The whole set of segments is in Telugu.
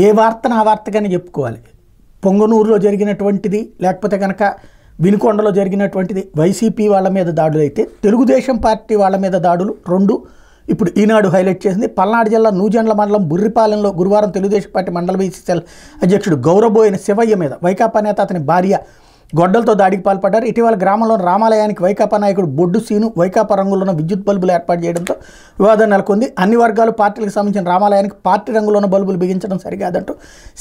ఏ వార్తను ఆ వార్తగానే చెప్పుకోవాలి. పొంగనూరులో జరిగినటువంటిది లేకపోతే కనుక వినుకొండలో జరిగినటువంటిది వైసీపీ వాళ్ళ మీద దాడులు అయితే, తెలుగుదేశం పార్టీ వాళ్ళ మీద దాడులు రెండు ఇప్పుడు ఈనాడు హైలైట్ చేసింది. పల్నాడు జిల్లా నూజెండ్ల మండలం బుర్రిపాలెంలో గురువారం తెలుగుదేశం పార్టీ మండల బీసీసీఎల్ అధ్యక్షుడు గౌరబోయిన శివయ్య మీద వైకాపా నేత అతని భార్య గొడ్డలతో దాడికి పాల్పడ్డారు. ఇటీవల గ్రామంలోని రామాలయానికి వైకాపా నాయకుడు బొడ్డు సీను వైకాపా రంగులో ఉన్న విద్యుత్ బల్బులు ఏర్పాటు చేయడంతో వివాదం నెలకొంది. అన్ని వర్గాలు పార్టీలకు సంబంధించిన రామాలయానికి పార్టీ రంగులో ఉన్న బల్బులు బిగించడం సరికాదంటూ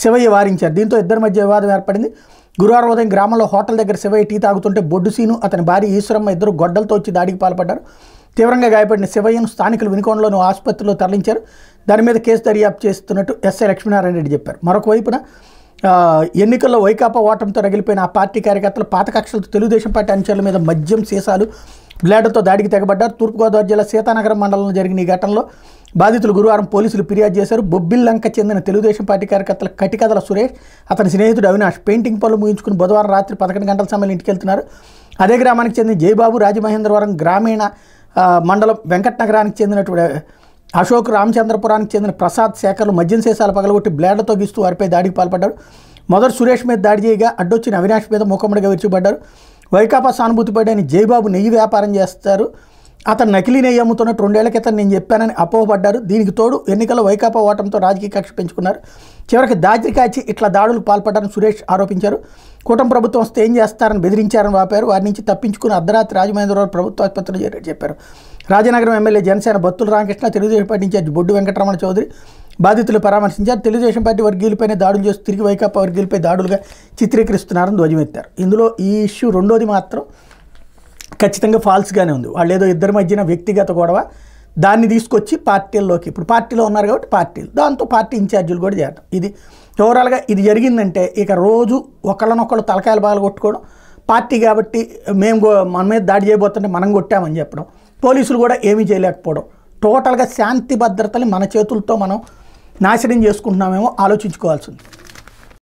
శివయ్య వారించారు. దీంతో ఇద్దరి మధ్య వివాదం ఏర్పడింది. గురువారం ఉదయం గ్రామంలో హోటల్ దగ్గర శివయ్య టీ తాగుతుంటే బొడ్డు సీను అతని భార్య ఈశ్వరమ్మ ఇద్దరు గొడ్డలతో వచ్చి దాడికి పాల్పడ్డారు. తీవ్రంగా గాయపడిన శివయ్యను స్థానికులు వినుకొండలోని ఆసుపత్రిలో తరలించారు. దాని మీద కేసు దర్యాప్తు చేస్తున్నట్టు ఎస్ఐ లక్ష్మీనారాయణ రెడ్డి చెప్పారు. మరొక వైపున ఎన్నికల్లో వైకాపా ఓటమితో రగిలిపోయిన ఆ పార్టీ కార్యకర్తలు పాత కక్షలతో తెలుగుదేశం పార్టీ అనుచరుల మీద మద్యం సీసాలు బ్లేడర్తో దాడికి తెగబడ్డారు. తూర్పుగోదావరి జిల్లా సీతానగరం మండలంలో జరిగిన ఈ ఘటనలో బాధితులు గురువారం పోలీసులు ఫిర్యాదు చేశారు. బొబ్బిల్లంక చెందిన తెలుగుదేశం పార్టీ కార్యకర్తల కటికదల సురేష్ అతని స్నేహితుడు అవినాష్ పెయింటింగ్ పనులు ముగించుకుని బుధవారం రాత్రి 11 గంటల సమయంలో ఇంటికి వెళ్తున్నారు. అదే గ్రామానికి చెందిన జయబాబు రాజమహేంద్రవరం గ్రామీణ మండలం వెంకటనగరానికి చెందినటువంటి అశోక్ రామచంద్రపురానికి చెందిన ప్రసాద్ శేఖర్లు మద్యం సీసాలు పగలగొట్టి బ్లేడ్లతో గీస్తూ వారిపై దాడికి పాల్పడ్డారు. మొదటి సురేష్ మీద దాడి చేయగా అడ్డొచ్చిన అవినాష్ మీద మూకమ్మడిగా విరుచుపడ్డారు. వైకాపా సానుభూతి పడ్డని జయబాబు నెయ్యి వ్యాపారం చేస్తారు, అతను నకిలీ నెయ్యి అమ్ముతున్నట్టు 2 ఏళ్ల క్రితం నేను చెప్పానని అపోహపడ్డారు. దీనికి తోడు ఎన్నికల్లో వైకాపా ఓటమితో రాజకీయ కక్ష పెంచుకున్నారు. చివరికి దాడి కాచి ఇట్లా దాడులకు పాల్పడ్డారని సురేష్ ఆరోపించారు. కూటమి ప్రభుత్వం వస్తే ఏం చేస్తారని బెదిరించారని వాపారు. వారి నుంచి తప్పించుకుని అర్ధరాత్రి రాజమహేంద్రవరం ప్రభుత్వ ఆసుపత్రిలో చేరారని చెప్పారు. Rajanagaram MLA Janasena Battula Ramakrishna, Telugu Desam party incharge Boddu Venkataramana Chowdary బాధితులు పరామర్శించారు. తెలుగుదేశం పార్టీ వర్గీయులపైనే దాడులు చేస్తూ తిరిగి వైకాపా వర్గీయులపై దాడులుగా చిత్రీకరిస్తున్నారని ధ్వజమెత్తారు. ఇందులో ఈ ఇష్యూ రెండోది మాత్రం ఖచ్చితంగా ఫాల్స్గానే ఉంది. వాళ్ళు ఏదో ఇద్దరి మధ్యన వ్యక్తిగత గొడవ, దాన్ని తీసుకొచ్చి పార్టీల్లోకి, ఇప్పుడు పార్టీలో ఉన్నారు కాబట్టి పార్టీలు, దాంతో పార్టీ ఇన్ఛార్జీలు కూడా చేయడం. ఇది ఓవరాల్గా ఇది జరిగిందంటే ఇక రోజు ఒకళ్ళనొక్కళ్ళు తలకాయలు బాగా కొట్టుకోవడం, పార్టీ కాబట్టి మన మీద దాడి చేయబోతుంటే మనం కొట్టామని చెప్పడం, పోలీసులు కూడా ఏమీ చేయలేకపోవడం, టోటల్గా శాంతి భద్రతని మన చేతులతో మనం నాశనం చేసుకుంటున్నామేమో ఆలోచించుకోవాల్సి ఉంది.